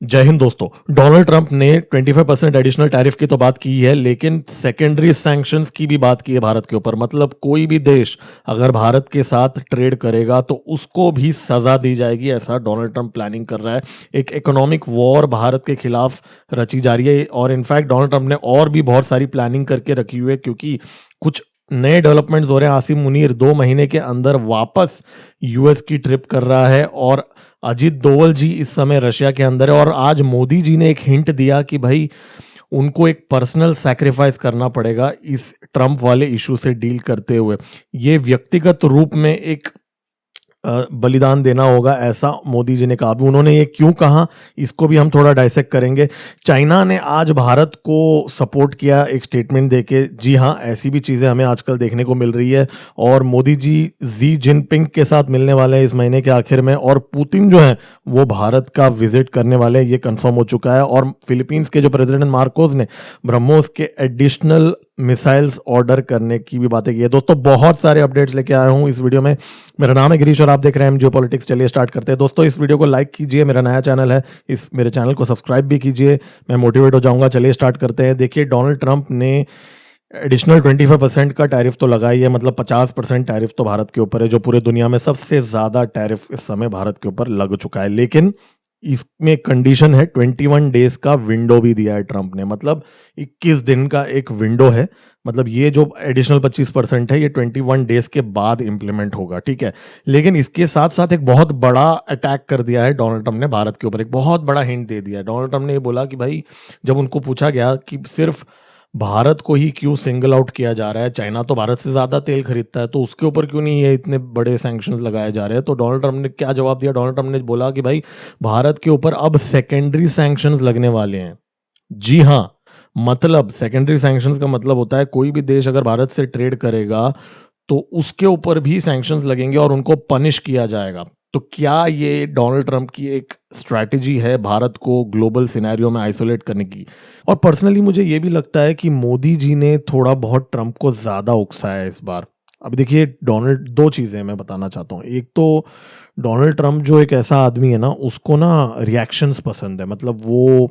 जय हिंद दोस्तों। Donald Trump ने 25% एडिशनल टैरिफ की तो बात की है, लेकिन सेकेंडरी सैंक्शंस की भी बात की है भारत के ऊपर। मतलब कोई भी देश अगर भारत के साथ ट्रेड करेगा तो उसको भी सजा दी जाएगी, ऐसा डोनाल्ड ट्रंप प्लानिंग कर रहा है। एक इकोनॉमिक वॉर भारत के खिलाफ रची जा रही है और इनफैक्ट डोनाल्ड ट्रंप ने और भी बहुत सारी प्लानिंग करके रखी हुई है, क्योंकि कुछ नए डेवलपमेंट्स हो रहे हैं। आसिम मुनीर 2 महीने के अंदर वापस यूएस की ट्रिप कर रहा है और अजीत दोवल जी इस समय रशिया के अंदर है। और आज मोदी जी ने एक हिंट दिया कि भाई उनको एक पर्सनल सैक्रिफाइस करना पड़ेगा इस ट्रंप वाले इशू से डील करते हुए। ये व्यक्तिगत रूप में एक बलिदान देना होगा, ऐसा मोदी जी ने कहा। अभी उन्होंने ये क्यों कहा, इसको भी हम थोड़ा डाइसेक्ट करेंगे। चाइना ने आज भारत को सपोर्ट किया एक स्टेटमेंट देके। जी हाँ, ऐसी भी चीज़ें हमें आजकल देखने को मिल रही है। और मोदी जी जिनपिंग के साथ मिलने वाले हैं इस महीने के आखिर में, और पुतिन जो है वो भारत का विजिट करने वाले हैं, ये कंफर्म हो चुका है। और फिलीपींस के जो प्रेसिडेंट मार्कोस ने ब्रह्मोस के एडिशनल मिसाइल्स ऑर्डर करने की भी बातें की है। दोस्तों बहुत सारे अपडेट्स लेके आया हूं इस वीडियो में। मेरा नाम है गिरीश और आप देख रहे हैं जियोपॉलिटिक्स। चलिए स्टार्ट करते हैं। दोस्तों इस वीडियो को लाइक कीजिए, मेरा नया चैनल है, इस मेरे चैनल को सब्सक्राइब भी कीजिए, मैं मोटिवेट हो जाऊंगा। चलिए स्टार्ट करते हैं। देखिए, डोनाल्ड ट्रंप ने एडिशनल 25% का टैरिफ तो लगाई है, मतलब 50% टैरिफ तो भारत के ऊपर है, जो पूरे दुनिया में सबसे ज्यादा टैरिफ इस समय भारत के ऊपर लग चुका है। लेकिन इसमें कंडीशन है, 21 डेज का विंडो भी दिया है ट्रंप ने। मतलब 21 दिन का एक विंडो है। मतलब ये जो एडिशनल 25% है ये 21 डेज के बाद इंप्लीमेंट होगा, ठीक है। लेकिन इसके साथ साथ एक बहुत बड़ा अटैक कर दिया है डोनाल्ड ट्रंप ने भारत के ऊपर। एक बहुत बड़ा हिंट दे दिया है। डोनाल्ड ट्रंप ने ये बोला कि भाई, जब उनको पूछा गया कि सिर्फ भारत को ही क्यों सिंगल आउट किया जा रहा है, चाइना तो भारत से ज्यादा तेल खरीदता है, तो उसके ऊपर क्यों नहीं ये इतने बड़े सैंक्शंस लगाए जा रहे हैं, तो डोनाल्ड ट्रंप ने क्या जवाब दिया। डोनाल्ड ट्रंप ने बोला कि भाई भारत के ऊपर अब सेकेंडरी सैंक्शंस लगने वाले हैं। जी हाँ, मतलब सेकेंडरी सैंक्शंस का मतलब होता है कोई भी देश अगर भारत से ट्रेड करेगा तो उसके ऊपर भी सैंक्शंस लगेंगे और उनको पनिश किया जाएगा। तो क्या ये डोनाल्ड ट्रंप की एक स्ट्रैटेजी है भारत को ग्लोबल सिनेरियो में आइसोलेट करने की? और पर्सनली मुझे ये भी लगता है कि मोदी जी ने थोड़ा बहुत ट्रंप को ज्यादा उकसाया है इस बार। अब देखिए, डोनाल्ड, दो चीजें मैं बताना चाहता हूँ। एक तो डोनाल्ड ट्रंप जो एक ऐसा आदमी है ना, उसको ना रिएक्शंस पसंद है। मतलब वो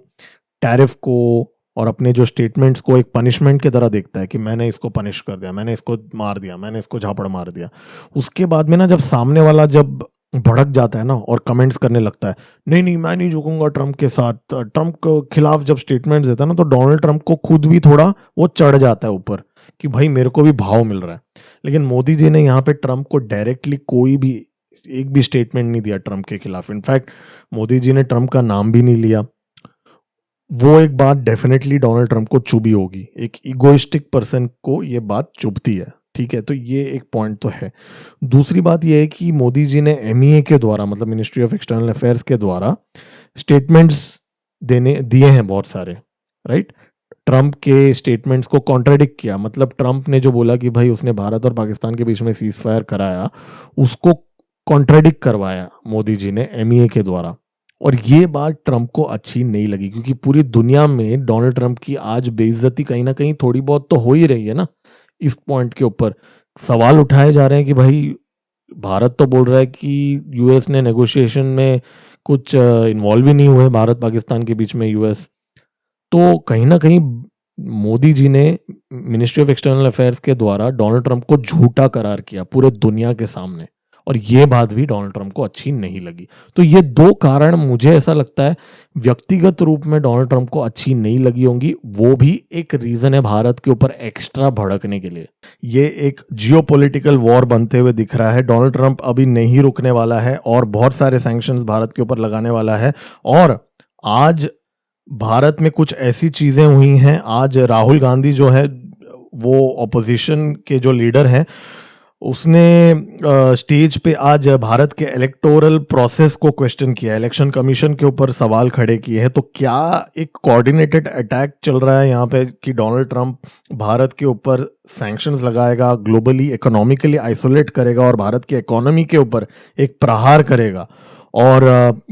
टैरिफ को और अपने जो स्टेटमेंट्स को एक पनिशमेंट की तरह देखता है कि मैंने इसको पनिश कर दिया, मैंने इसको मार दिया, मैंने इसको झापड़ मार दिया। उसके बाद में ना जब सामने वाला जब भड़क जाता है ना और कमेंट्स करने लगता है, नहीं नहीं मैं नहीं झुकूंगा ट्रंप के साथ, ट्रंप के खिलाफ जब स्टेटमेंट्स देता है ना, तो डोनाल्ड ट्रंप को खुद भी थोड़ा वो चढ़ जाता है ऊपर कि भाई मेरे को भी भाव मिल रहा है। लेकिन मोदी जी ने यहाँ पे ट्रंप को डायरेक्टली कोई भी एक भी स्टेटमेंट नहीं दिया ट्रंप के खिलाफ। इनफैक्ट मोदी जी ने ट्रंप का नाम भी नहीं लिया। वो एक बात डेफिनेटली डोनाल्ड ट्रंप को चुभी होगी। एक इगोइस्टिक पर्सन को ये बात चुभती है, ठीक है। तो ये एक पॉइंट तो है। दूसरी बात ये है कि मोदी जी ने एमईए के द्वारा, मतलब मिनिस्ट्री ऑफ एक्सटर्नल अफेयर्स के द्वारा स्टेटमेंट्स देने दिए हैं बहुत सारे, राइट। ट्रंप के स्टेटमेंट्स को कॉन्ट्राडिक्ट किया। मतलब ट्रंप ने जो बोला कि भाई उसने भारत और पाकिस्तान के बीच में सीज फायर कराया, उसको कॉन्ट्राडिक्ट करवाया मोदी जी ने एमईए के द्वारा। और ये बात ट्रंप को अच्छी नहीं लगी, क्योंकि पूरी दुनिया में डोनाल्ड ट्रंप की आज बेइज्जती कहीं ना कहीं थोड़ी बहुत तो हो ही रही है ना। इस पॉइंट के ऊपर सवाल उठाए जा रहे हैं कि भाई भारत तो बोल रहा है कि यूएस ने नेगोशिएशन में कुछ इन्वॉल्व ही नहीं हुए, भारत पाकिस्तान के बीच में यूएस। तो कहीं ना कहीं मोदी जी ने मिनिस्ट्री ऑफ एक्सटर्नल अफेयर्स के द्वारा डोनाल्ड ट्रंप को झूठा करार किया पूरे दुनिया के सामने, और ये बात भी डोनाल्ड ट्रंप को अच्छी नहीं लगी। तो ये दो कारण मुझे ऐसा लगता है व्यक्तिगत रूप में डोनाल्ड ट्रंप को अच्छी नहीं लगी होंगी। वो भी एक रीजन है भारत के ऊपर एक्स्ट्रा भड़कने के लिए। ये एक जियोपॉलिटिकल वॉर बनते हुए दिख रहा है। डोनाल्ड ट्रंप अभी नहीं रुकने वाला है और बहुत सारे सैंक्शंस भारत के ऊपर लगाने वाला है। और आज भारत में कुछ ऐसी चीजें हुई हैं। आज राहुल गांधी जो है, वो ऑपोजिशन के जो लीडर हैं, उसने स्टेज पे आज भारत के इलेक्टोरल प्रोसेस को क्वेश्चन किया, इलेक्शन कमीशन के ऊपर सवाल खड़े किए हैं। तो क्या एक कोऑर्डिनेटेड अटैक चल रहा है यहाँ पे कि डोनाल्ड ट्रंप भारत के ऊपर सैंक्शंस लगाएगा, ग्लोबली इकोनॉमिकली आइसोलेट करेगा और भारत की इकोनॉमी के ऊपर एक प्रहार करेगा? और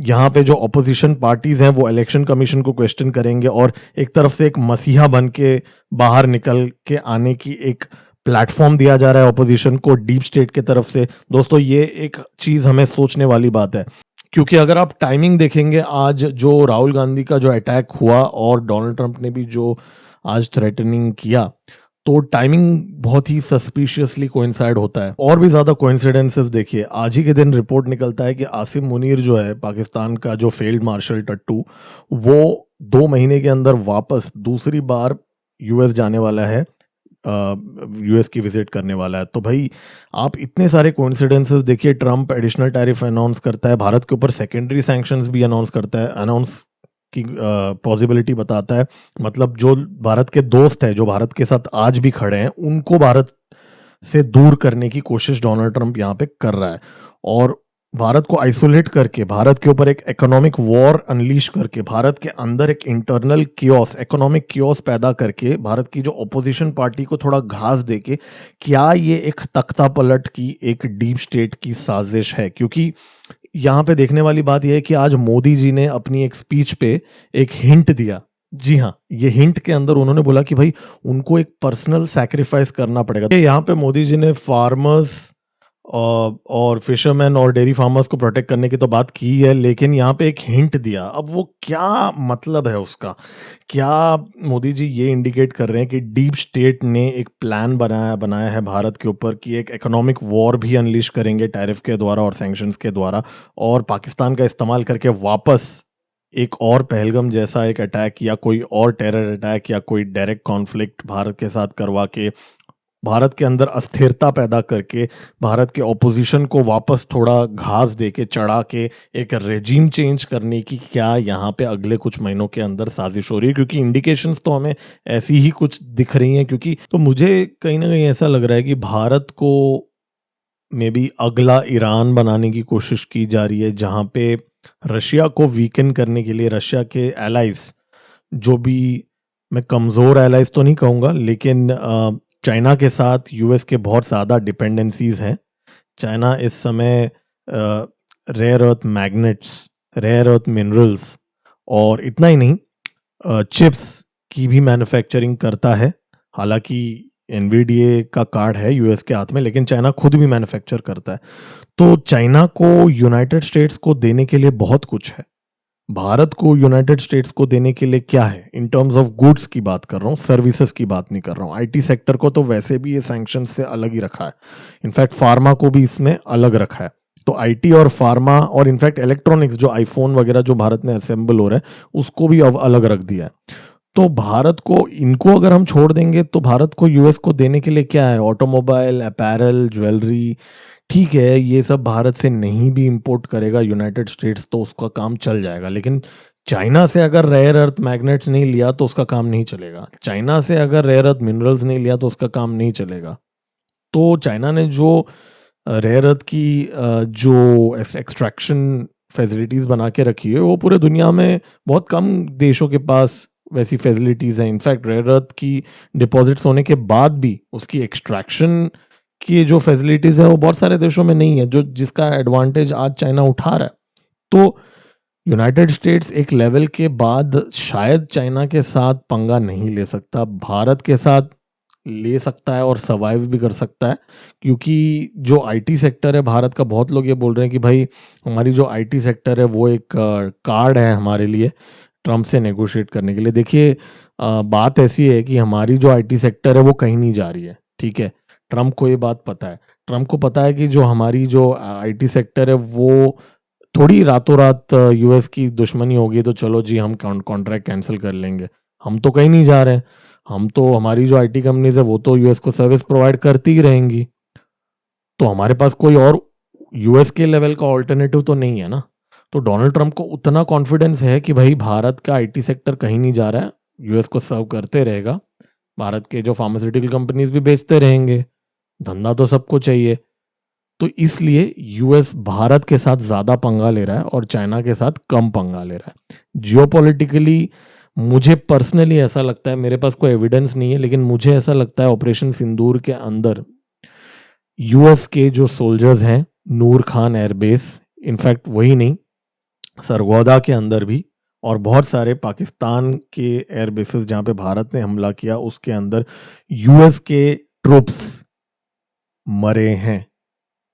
यहाँ पे जो ऑपोजिशन पार्टीज हैं वो इलेक्शन कमीशन को क्वेश्चन करेंगे और एक तरफ से एक मसीहा बन के बाहर निकल के आने की एक प्लेटफॉर्म दिया जा रहा है ऑपोजिशन को डीप स्टेट के तरफ से। दोस्तों ये एक चीज हमें सोचने वाली बात है क्योंकि अगर आप टाइमिंग देखेंगे, आज जो राहुल गांधी का जो अटैक हुआ और डोनाल्ड ट्रंप ने भी जो आज थ्रेटनिंग किया, तो टाइमिंग बहुत ही सस्पिशियसली कोइंसाइड होता है। और भी ज़्यादा कोइंसिडेंसेस देखिए, आज ही के दिन रिपोर्ट निकलता है कि आसिम मुनीर जो है पाकिस्तान का, जो फील्ड मार्शल टट्टू, वो 2 महीने के अंदर वापस दूसरी बार यूएस जाने वाला है, यूएस की विजिट करने वाला है। तो भाई आप इतने सारे कोइंसिडेंसेस देखिए, ट्रंप एडिशनल टैरिफ अनाउंस करता है, भारत के ऊपर सेकेंडरी सैंक्शंस भी अनाउंस करता है, अनाउंस की पॉसिबिलिटी बताता है। मतलब जो भारत के दोस्त हैं, जो भारत के साथ आज भी खड़े हैं, उनको भारत से दूर करने की कोशिश डोनाल्ड ट्रंप यहाँ पे कर रहा है। और भारत को आइसोलेट करके, भारत के ऊपर एक इकोनॉमिक वॉर अनलीश करके, भारत के अंदर एक इंटरनल कियोस, इकोनॉमिक कियोस पैदा करके, भारत की जो ऑपोजिशन पार्टी को थोड़ा घास देके, क्या ये एक तख्ता पलट की एक डीप स्टेट की साजिश है? क्योंकि यहाँ पे देखने वाली बात यह है कि आज मोदी जी ने अपनी एक स्पीच पे एक हिंट दिया। जी हाँ, ये हिंट के अंदर उन्होंने बोला कि भाई उनको एक पर्सनल सैक्रिफाइस करना पड़ेगा। यहाँ पे मोदी जी ने फार्मर्स और फिशरमैन और डेयरी फार्मर्स को प्रोटेक्ट करने की तो बात की है, लेकिन यहाँ पे एक हिंट दिया। अब वो क्या मतलब है उसका? क्या मोदी जी ये इंडिकेट कर रहे हैं कि डीप स्टेट ने एक प्लान बनाया है भारत के ऊपर कि एक इकोनॉमिक वॉर भी अनलीश करेंगे टैरिफ के द्वारा और सैंक्शंस के द्वारा, और पाकिस्तान का इस्तेमाल करके वापस एक और पहलगाम जैसा एक अटैक या कोई और टेरर अटैक या कोई डायरेक्ट कॉन्फ्लिक्ट भारत के साथ करवा के, भारत के अंदर अस्थिरता पैदा करके, भारत के ऑपोजिशन को वापस थोड़ा घास दे के, चढ़ा के एक रेजिम चेंज करने की क्या यहाँ पे अगले कुछ महीनों के अंदर साजिश हो रही है? क्योंकि इंडिकेशंस तो हमें ऐसी ही कुछ दिख रही हैं। क्योंकि तो मुझे कहीं ना कहीं ऐसा लग रहा है कि भारत को मे बी अगला ईरान बनाने की कोशिश की जा रही है, जहाँ पे रशिया को वीकन करने के लिए रशिया के एलाइज, जो भी, मैं कमज़ोर एलाइज तो नहीं कहूँगा, लेकिन चाइना के साथ यूएस के बहुत ज़्यादा डिपेंडेंसीज हैं। चाइना इस समय rare earth magnets, rare earth minerals, और इतना ही नहीं, चिप्स की भी मैन्युफैक्चरिंग करता है। हालांकि एनवीडीए का कार्ड है यूएस के हाथ में, लेकिन चाइना खुद भी मैन्युफैक्चर करता है। तो चाइना को यूनाइटेड स्टेट्स को देने के लिए बहुत कुछ है। भारत को यूनाइटेड स्टेट्स को देने के लिए क्या है? इन टर्म्स ऑफ गुड्स की बात कर रहा हूँ, सर्विसेज की बात नहीं कर रहा हूँ। आईटी सेक्टर को तो वैसे भी ये सैंक्शन से अलग ही रखा है, इनफैक्ट फार्मा को भी इसमें अलग रखा है। तो आईटी और फार्मा और इनफैक्ट इलेक्ट्रॉनिक्स, जो आईफोन वगैरह जो भारत में असेंबल हो रहा है, उसको भी अब अलग रख दिया है। तो भारत को, इनको अगर हम छोड़ देंगे तो भारत को यूएस को देने के लिए क्या है? ऑटोमोबाइल, अपैरल, ज्वेलरी, ठीक है, ये सब भारत से नहीं भी इंपोर्ट करेगा यूनाइटेड स्टेट्स तो उसका काम चल जाएगा। लेकिन चाइना से अगर रेयर अर्थ मैग्नेट्स नहीं लिया तो उसका काम नहीं चलेगा। चाइना से अगर रेयर अर्थ मिनरल्स नहीं लिया तो उसका काम नहीं चलेगा। तो चाइना ने जो रेयर अर्थ की जो एक्सट्रैक्शन फैसिलिटीज़ बना के रखी है, वो पूरे दुनिया में बहुत कम देशों के पास वैसी फैसिलिटीज़ हैं। इनफैक्ट रेयर अर्थ की डिपॉजिट्स होने के बाद भी उसकी एक्सट्रैक्शन की जो फैसिलिटीज़ है वो बहुत सारे देशों में नहीं है, जो जिसका एडवांटेज आज चाइना उठा रहा है। तो यूनाइटेड स्टेट्स एक लेवल के बाद शायद चाइना के साथ पंगा नहीं ले सकता, भारत के साथ ले सकता है और सर्वाइव भी कर सकता है। क्योंकि जो आईटी सेक्टर है भारत का, बहुत लोग ये बोल रहे हैं कि भाई हमारी जो आईटी सेक्टर है वो एक कार्ड है हमारे लिए ट्रंप से नेगोशिएट करने के लिए। देखिए, बात ऐसी है कि हमारी जो आईटी सेक्टर है वो कहीं नहीं जा रही है, ठीक है। ट्रंप को ये बात पता है, ट्रंप को पता है कि जो हमारी जो आईटी सेक्टर है वो थोड़ी रातों रात यूएस की दुश्मनी होगी तो चलो जी हम कॉन्ट्रैक्ट कैंसिल कर लेंगे। हम तो कहीं नहीं जा रहे हैं, हम तो, हमारी जो आईटी कंपनीज है वो तो यूएस को सर्विस प्रोवाइड करती ही रहेंगी। तो हमारे पास कोई और यूएस के लेवल का ऑल्टरनेटिव तो नहीं है ना। तो डोनाल्ड ट्रंप को उतना कॉन्फिडेंस है कि भाई भारत का आईटी सेक्टर कहीं नहीं जा रहा है, यूएस को सर्व करते रहेगा, भारत के जो फार्मास्यूटिकल कंपनीज भी बेचते रहेंगे, धंधा तो सबको चाहिए। तो इसलिए यूएस भारत के साथ ज्यादा पंगा ले रहा है और चाइना के साथ कम पंगा ले रहा है। जियोपॉलिटिकली मुझे पर्सनली ऐसा लगता है, मेरे पास कोई एविडेंस नहीं है, लेकिन मुझे ऐसा लगता है ऑपरेशन सिंदूर के अंदर यूएस के जो सोल्जर्स हैं, नूर खान एयरबेस, इनफैक्ट वही नहीं, सरगोदा के अंदर भी, और बहुत सारे पाकिस्तान के एयरबेसेस जहां पे भारत ने हमला किया उसके अंदर यूएस के ट्रूप्स मरे हैं,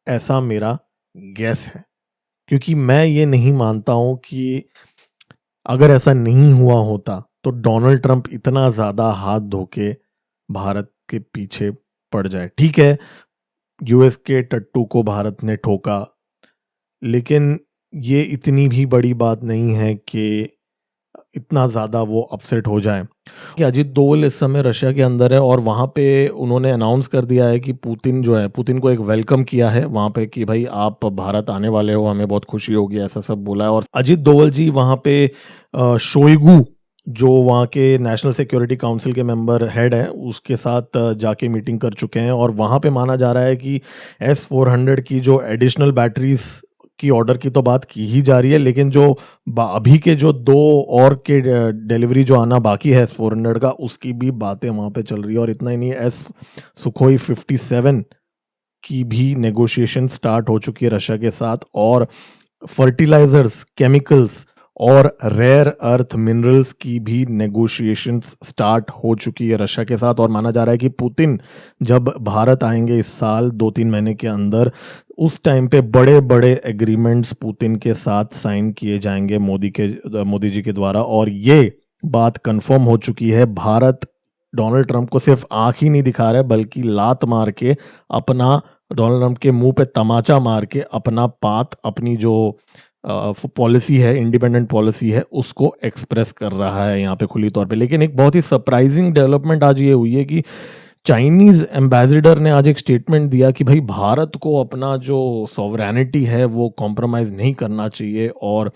ऐसा मेरा गैस है। क्योंकि मैं ये नहीं मानता हूं कि अगर ऐसा नहीं हुआ होता तो डोनाल्ड ट्रंप इतना ज़्यादा हाथ धो के भारत के पीछे पड़ जाए। ठीक है, यूएस के टट्टू को भारत ने ठोका, लेकिन ये इतनी भी बड़ी बात नहीं है कि इतना ज़्यादा वो अपसेट हो जाए। कि अजीत डोवल इस समय रशिया के अंदर है और वहाँ पे उन्होंने अनाउंस कर दिया है कि पुतिन जो है, पुतिन को एक वेलकम किया है वहाँ पे कि भाई आप भारत आने वाले हो, हमें बहुत खुशी होगी, ऐसा सब बोला है। और अजीत डोवल जी वहाँ पे शोइगु जो वहाँ के नेशनल सिक्योरिटी काउंसिल के मेंबर हेड हैं उसके साथ जाके मीटिंग कर चुके हैं। और वहाँ पे माना जा रहा है कि S-400 की जो एडिशनल बैटरीज की ऑर्डर की तो बात की ही जा रही है, लेकिन जो अभी के जो 2 और के डिलीवरी जो आना बाकी है S-400 का, उसकी भी बातें वहाँ पे चल रही है। और इतना ही नहीं, सुखोई 57 की भी नेगोशिएशन स्टार्ट हो चुकी है रशिया के साथ। और फर्टिलाइजर्स, केमिकल्स और रेयर अर्थ मिनरल्स की भी नेगोशिएशंस स्टार्ट हो चुकी है रशिया के साथ। और माना जा रहा है कि पुतिन जब भारत आएंगे इस साल 2-3 महीने के अंदर, उस टाइम पे बड़े बड़े एग्रीमेंट्स पुतिन के साथ साइन किए जाएंगे मोदी जी के द्वारा। और ये बात कंफर्म हो चुकी है। भारत डोनाल्ड ट्रंप को सिर्फ आंख ही नहीं दिखा रहा है, बल्कि लात मार के अपना, डोनाल्ड ट्रंप के मुंह पे तमाचा मार के अपना अपनी जो पॉलिसी है, इंडिपेंडेंट पॉलिसी है, उसको एक्सप्रेस कर रहा है यहाँ पे खुली तौर पे। लेकिन एक बहुत ही सरप्राइजिंग डेवलपमेंट आज ये हुई है कि चाइनीज एम्बेसडर ने आज एक स्टेटमेंट दिया कि भाई भारत को अपना जो सॉवरेनिटी है वो कॉम्प्रोमाइज नहीं करना चाहिए और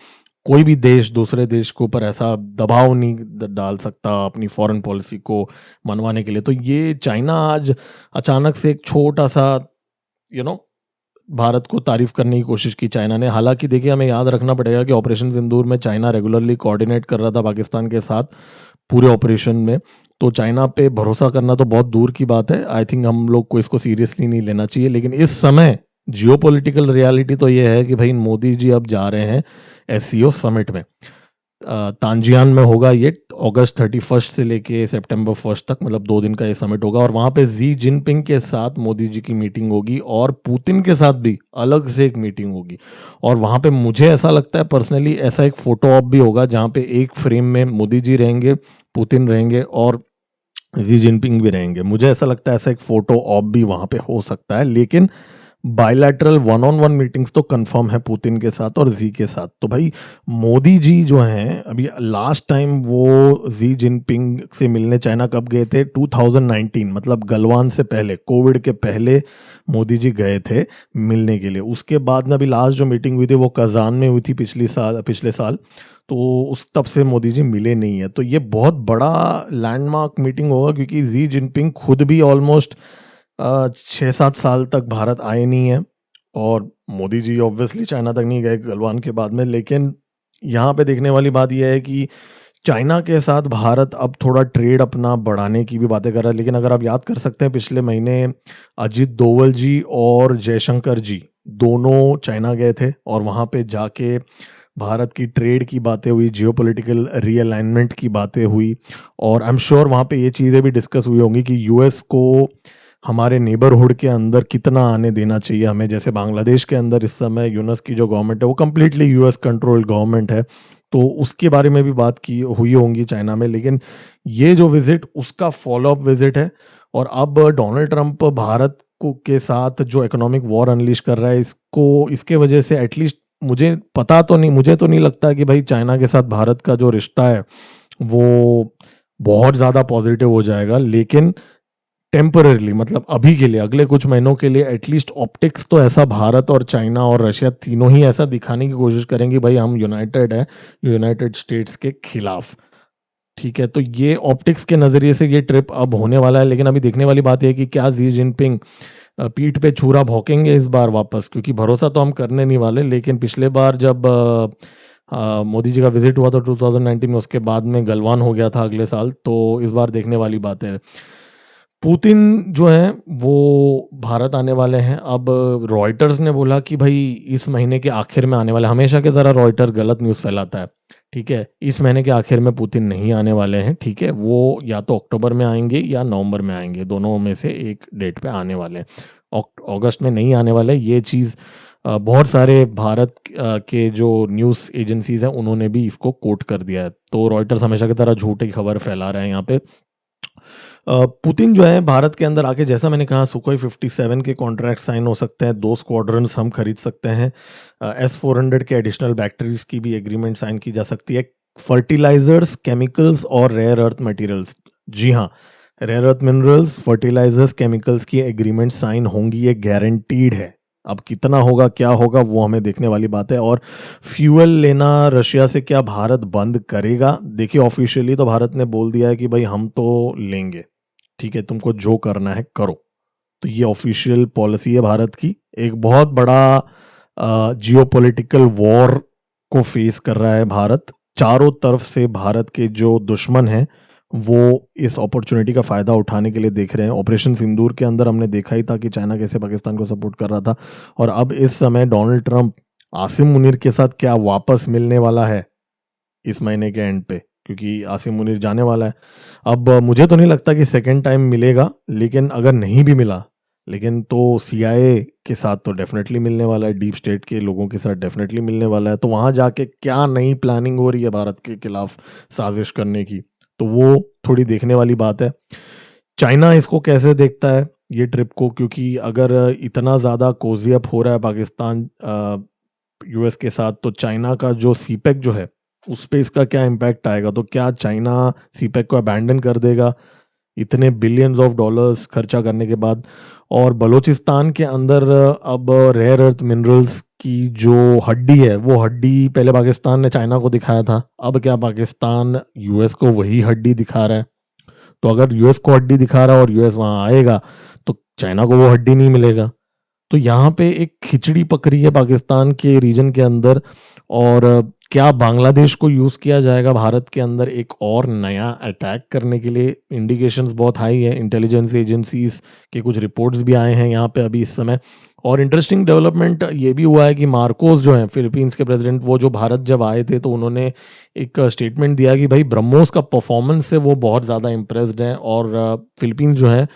कोई भी देश दूसरे देश के ऊपर ऐसा दबाव नहीं डाल सकता अपनी फॉरेन पॉलिसी को मनवाने के लिए। तो ये चाइना आज अचानक से एक छोटा सा भारत को तारीफ करने की कोशिश की चाइना ने। हालांकि देखिए, हमें याद रखना पड़ेगा कि ऑपरेशन सिंदूर में चाइना रेगुलरली कोऑर्डिनेट कर रहा था पाकिस्तान के साथ पूरे ऑपरेशन में। तो चाइना पे भरोसा करना तो बहुत दूर की बात है। आई थिंक हम लोग को इसको सीरियसली नहीं लेना चाहिए। लेकिन इस समय जियोपॉलिटिकल रियलिटी तो ये है कि भाई मोदी जी अब जा रहे हैं SCO समिट में। तांजियान में होगा ये अगस्त 31 से लेके सितंबर 1 तक, मतलब 2 दिन का ये समिट होगा। और वहाँ पे जी जिनपिंग के साथ मोदी जी की मीटिंग होगी और पुतिन के साथ भी अलग से एक मीटिंग होगी। और वहाँ पे मुझे ऐसा लगता है पर्सनली, ऐसा एक फोटो ऑप भी होगा जहाँ पे एक फ्रेम में मोदी जी रहेंगे, पुतिन रहेंगे और जी जिनपिंग भी रहेंगे। मुझे ऐसा लगता है ऐसा एक फोटो ऑप भी वहाँ पे हो सकता है। लेकिन बायलैटरल 1-on-1 मीटिंग्स तो कंफर्म है पुतिन के साथ और जी के साथ। तो भाई मोदी जी जो हैं, अभी लास्ट टाइम वो जी जिनपिंग से मिलने चाइना कब गए थे? 2019, मतलब गलवान से पहले, कोविड के पहले मोदी जी गए थे मिलने के लिए। उसके बाद में अभी लास्ट जो मीटिंग हुई थी वो कजान में हुई थी पिछले साल। तो उस तब से मोदी जी मिले नहीं है। तो ये बहुत बड़ा लैंडमार्क मीटिंग होगा, क्योंकि जी जिनपिंग खुद भी ऑलमोस्ट 6-7 साल तक भारत आए नहीं है। और मोदी जी ऑब्वियसली चाइना तक नहीं गए गलवान के बाद में। लेकिन यहाँ पे देखने वाली बात यह है कि चाइना के साथ भारत अब थोड़ा ट्रेड अपना बढ़ाने की भी बातें कर रहा है। लेकिन अगर आप याद कर सकते हैं, पिछले महीने अजीत डोवल जी और जयशंकर जी दोनों चाइना गए थे और वहाँ पे जाके भारत की ट्रेड की बातें हुई, जियोपॉलिटिकल रीअलाइनमेंट की बातें हुई। और आई एम श्योर वहाँ पे ये चीज़ें भी डिस्कस हुई होंगी कि यूएस को हमारे नेबरहुड के अंदर कितना आने देना चाहिए हमें। जैसे बांग्लादेश के अंदर इस समय यूनस की जो गवर्नमेंट है वो कम्प्लीटली यूएस कंट्रोल्ड गवर्नमेंट है, तो उसके बारे में भी बात की हुई होंगी चाइना में। लेकिन ये जो विजिट उसका फॉलोअप विजिट है। और अब डोनाल्ड ट्रंप भारत को के साथ जो इकोनॉमिक वॉर अनलीश कर रहा है, इसके वजह से एटलीस्ट मुझे तो नहीं लगता कि भाई चाइना के साथ भारत का जो रिश्ता है वो बहुत ज़्यादा पॉजिटिव हो जाएगा। लेकिन टेम्पररली, मतलब अभी के लिए, अगले कुछ महीनों के लिए एटलीस्ट ऑप्टिक्स तो ऐसा भारत और चाइना और रशिया तीनों ही ऐसा दिखाने की कोशिश करेंगे भाई हम यूनाइटेड है यूनाइटेड स्टेट्स के खिलाफ। ठीक है, तो ये ऑप्टिक्स के नज़रिए से ये ट्रिप अब होने वाला है। लेकिन अभी देखने वाली बात यह है कि क्या जी जिनपिंग पीठ पे छुरा भौंकेंगे इस बार वापस, क्योंकि भरोसा तो हम करने नहीं वाले। लेकिन पिछले बार जब मोदी जी का विजिट हुआ था 2019 में, उसके बाद में गलवान हो गया था अगले साल। तो इस बार देखने वाली बात है। पुतिन जो हैं वो भारत आने वाले हैं। अब रॉयटर्स ने बोला कि भाई इस महीने के आखिर में आने वाले। हमेशा की तरह रॉयटर गलत न्यूज़ फैलाता है। ठीक है, इस महीने के आखिर में पुतिन नहीं आने वाले हैं। ठीक है, वो या तो अक्टूबर में आएंगे या नवंबर में आएंगे, दोनों में से एक डेट पे आने वाले हैं। अगस्त में नहीं आने वाला है। ये चीज़ बहुत सारे भारत के जो न्यूज़ एजेंसीज हैं उन्होंने भी इसको कोट कर दिया है। तो रॉयटर्स हमेशा की तरह झूठी खबर फैला रहे हैं यहाँ पे। पुतिन जो है भारत के अंदर आके, जैसा मैंने कहा, सुखोई 57 के कॉन्ट्रैक्ट साइन हो सकते हैं, 2 स्क्वाड्रन्स हम खरीद सकते हैं, S-400 के एडिशनल बैटरीज की भी एग्रीमेंट साइन की जा सकती है, फर्टिलाइजर्स, केमिकल्स और रेयर अर्थ मटेरियल्स, जी हाँ, rare earth minerals, fertilizers, chemicals की एग्रीमेंट साइन होंगी, ये गारंटीड है। अब कितना होगा, क्या होगा, वो हमें देखने वाली बात है। और फ्यूल लेना रशिया से क्या भारत बंद करेगा? देखिए, ऑफिशियली तो भारत ने बोल दिया है कि भाई हम तो लेंगे, ठीक है, तुमको जो करना है करो। तो ये ऑफिशियल पॉलिसी है भारत की। एक बहुत बड़ा जियोपॉलिटिकल वॉर को फेस कर रहा है भारत। चारों तरफ से भारत के जो दुश्मन हैं वो इस अपॉर्चुनिटी का फ़ायदा उठाने के लिए देख रहे हैं। ऑपरेशन सिंदूर के अंदर हमने देखा ही था कि चाइना कैसे पाकिस्तान को सपोर्ट कर रहा था, और अब इस समय डोनाल्ड ट्रंप आसिम मुनीर के साथ क्या वापस मिलने वाला है इस महीने के एंड पे, क्योंकि आसिम मुनीर जाने वाला है। अब मुझे तो नहीं लगता कि सेकेंड टाइम मिलेगा, लेकिन अगर नहीं भी मिला, लेकिन तो CIA के साथ तो डेफिनेटली मिलने वाला है, डीप स्टेट के लोगों के साथ डेफिनेटली मिलने वाला है। तो वहाँ जाके क्या नई प्लानिंग हो रही है भारत के खिलाफ साजिश करने की, तो वो थोड़ी देखने वाली बात है। चाइना इसको कैसे देखता है ये ट्रिप को, क्योंकि अगर इतना ज़्यादा कोजी अप हो रहा है पाकिस्तान US के साथ, तो चाइना का जो सीपेक जो है उस पे इसका क्या इम्पैक्ट आएगा? तो क्या चाइना सीपेक को अबैंडन कर देगा इतने बिलियंस ऑफ डॉलर्स खर्चा करने के बाद? और बलूचिस्तान के अंदर अब रेयर अर्थ मिनरल्स की जो हड्डी है, वो हड्डी पहले पाकिस्तान ने चाइना को दिखाया था, अब क्या पाकिस्तान US को वही हड्डी दिखा रहा है? तो अगर US को हड्डी दिखा रहा है और US वहाँ आएगा तो चाइना को वो हड्डी नहीं मिलेगा। तो यहाँ पे एक खिचड़ी पक रही है पाकिस्तान के रीजन के अंदर। और क्या बांग्लादेश को यूज़ किया जाएगा भारत के अंदर एक और नया अटैक करने के लिए? इंडिकेशंस बहुत हाई है, इंटेलिजेंस एजेंसीज के कुछ रिपोर्ट्स भी आए हैं यहाँ पे अभी इस समय। और इंटरेस्टिंग डेवलपमेंट ये भी हुआ है कि मार्कोस जो हैं फिलीपींस के प्रेसिडेंट, वो जो भारत जब आए थे तो उन्होंने एक स्टेटमेंट दिया कि भाई ब्रह्मोस का परफॉर्मेंस से वो बहुत ज़्यादा इम्प्रेस्ड हैं, और फिलीपींस जो है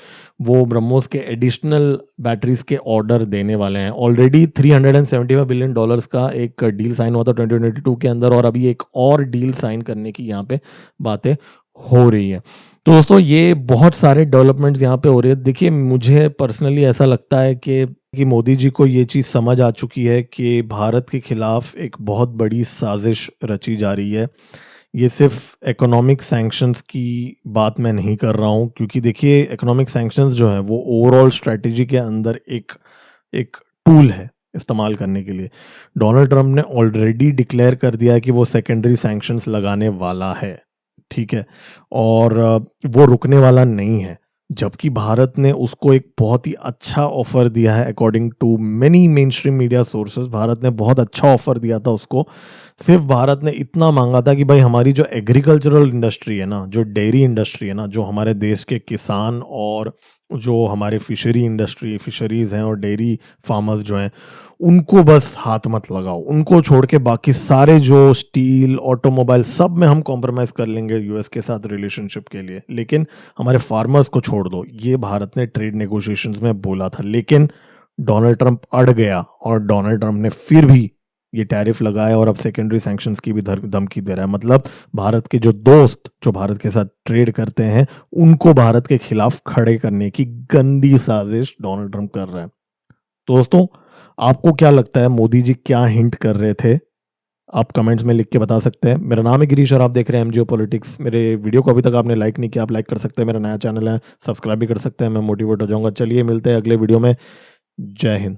वो ब्रह्मोस के एडिशनल बैटरीज के ऑर्डर देने वाले हैं। ऑलरेडी $375 बिलियन का एक डील साइन हुआ था 2022 के अंदर, और अभी एक और डील साइन करने की यहाँ पे बातें हो रही है। तो दोस्तों, ये बहुत सारे डेवलपमेंट्स यहाँ पे हो रहे हैं। देखिए, मुझे पर्सनली ऐसा लगता है कि मोदी जी को ये चीज़ समझ आ चुकी है कि भारत के खिलाफ एक बहुत बड़ी साजिश रची जा रही है। ये सिर्फ इकोनॉमिक सैंक्शंस की बात मैं नहीं कर रहा हूँ, क्योंकि देखिए इकोनॉमिक सैंक्शंस जो है वो ओवरऑल स्ट्रेटजी के अंदर एक टूल है इस्तेमाल करने के लिए। डोनाल्ड ट्रंप ने ऑलरेडी डिक्लेयर कर दिया है कि वो सेकेंडरी सैंक्शंस लगाने वाला है, ठीक है, और वो रुकने वाला नहीं है। जबकि भारत ने उसको एक बहुत ही अच्छा ऑफर दिया है, according to many mainstream media sources Bharat ने बहुत अच्छा ऑफर दिया था उसको। सिर्फ भारत ने इतना मांगा था कि भाई हमारी जो एग्रीकल्चरल इंडस्ट्री है ना, जो डेयरी इंडस्ट्री है ना, जो हमारे देश के किसान और जो हमारे फिशरीज हैं और डेयरी फार्मर्स जो हैं, उनको बस हाथ मत लगाओ, उनको छोड़ के बाकी सारे जो स्टील, ऑटोमोबाइल, सब में हम कॉम्प्रोमाइज़ कर लेंगे US के साथ रिलेशनशिप के लिए, लेकिन हमारे फार्मर्स को छोड़ दो। ये भारत ने ट्रेड नेगोशिएशंस में बोला था, लेकिन डोनाल्ड ट्रंप अड़ गया और डोनाल्ड ट्रंप ने फिर भी ये टैरिफ लगाया और अब सेकेंडरी सैंक्शंस की भी धमकी दे रहा है। मतलब भारत के जो दोस्त जो भारत के साथ ट्रेड करते हैं उनको भारत के खिलाफ खड़े करने की गंदी साजिश डोनाल्ड ट्रंप कर रहा है। दोस्तों, आपको क्या लगता है मोदी जी क्या हिंट कर रहे थे? आप कमेंट्स में लिख के बता सकते हैं। मेरा नाम है गिरीश और आप देख रहे हैं MGO पॉलिटिक्स। मेरे वीडियो को अभी तक आपने लाइक नहीं किया, आप लाइक कर सकते हैं। मेरा नया चैनल है, सब्सक्राइब भी कर सकते हैं, मैं मोटिवेट हो जाऊंगा। चलिए मिलते हैं अगले वीडियो में। जय हिंद।